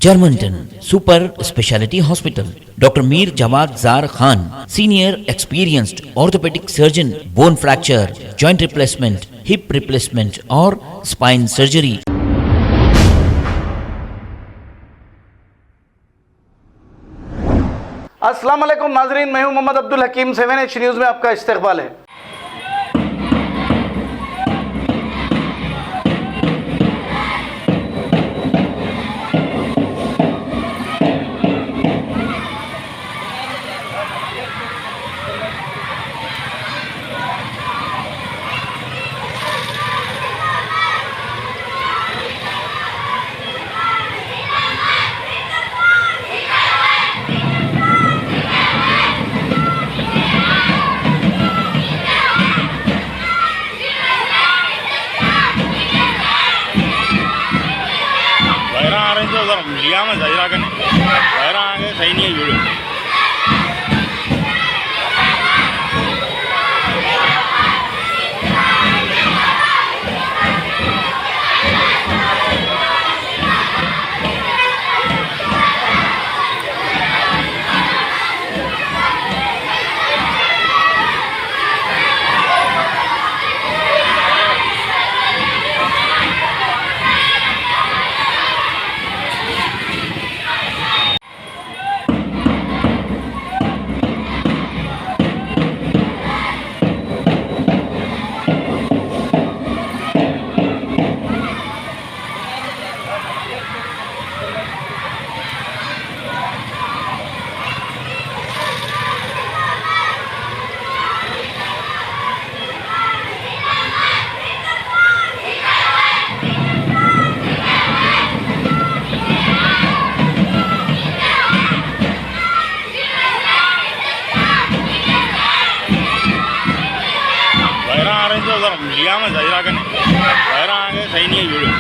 Germanton super speciality hospital, doctor Mir Jawad Jar Khan, senior experienced orthopaedic surgeon, bone fracture, joint replacement, hip replacement और spine surgery. अस्सलाम वालेकुम नाजरीन, मैं हूं मोहम्मद अब्दुल हकीम। 7H न्यूज़ में आपका इस्तकबाल है। मीडिया में जाहिरा करने वायरल आगे सही नहीं है वीडियो। मीडिया में जाहिरा करने वायरल आगे सही नहीं है वीडियो।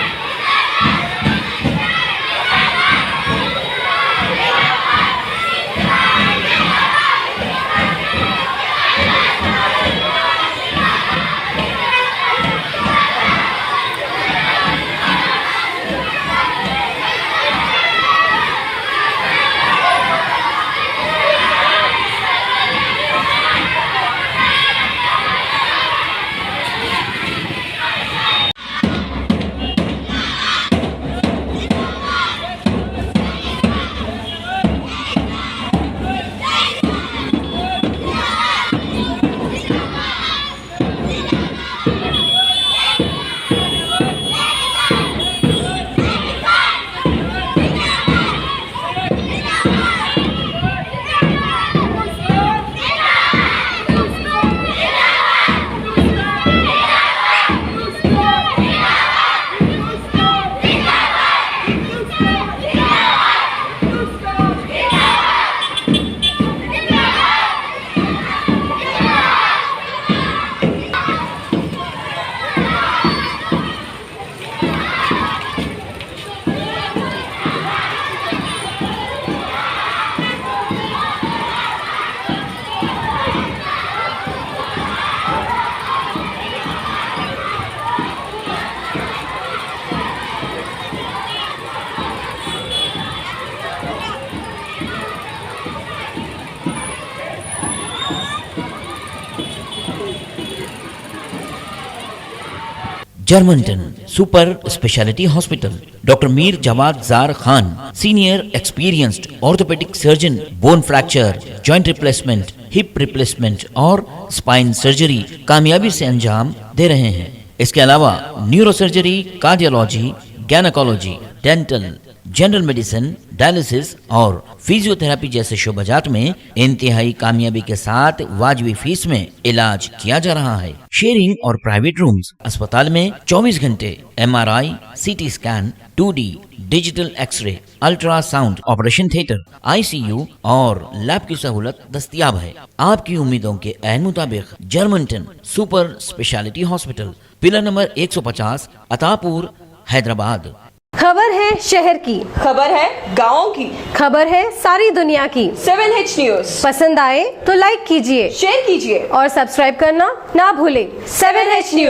जर्मनटन super speciality hospital, doctor Mir Jawad Jar Khan, senior experienced orthopaedic surgeon, bone fracture, joint replacement, hip replacement और स्पाइन सर्जरी कामयाबी से अंजाम दे रहे हैं। इसके अलावा neuro surgery, cardiology, gynaecology, dental, general medicine, dialysis और फिजियोथेरेपी जैसे शोबाजात में इंतहाई कामयाबी के साथ वाजबी फीस में इलाज किया जा रहा है। शेयरिंग और प्राइवेट रूम्स, अस्पताल में 24 घंटे MRI, CT scan, 2D digital x-ray, ultrasound, operation theatre, ICU और लैब की सहूलत दस्तयाब है। आपकी उम्मीदों के ऐन मुताबिक Germanten super speciality hospital, pillar number 150, Attapur, Hyderabad. खबर है शहर की, खबर है गाँव की, खबर है सारी दुनिया की। 7H न्यूज़ पसंद आए तो लाइक कीजिए, शेयर कीजिए और सब्सक्राइब करना ना भूलें। 7H news.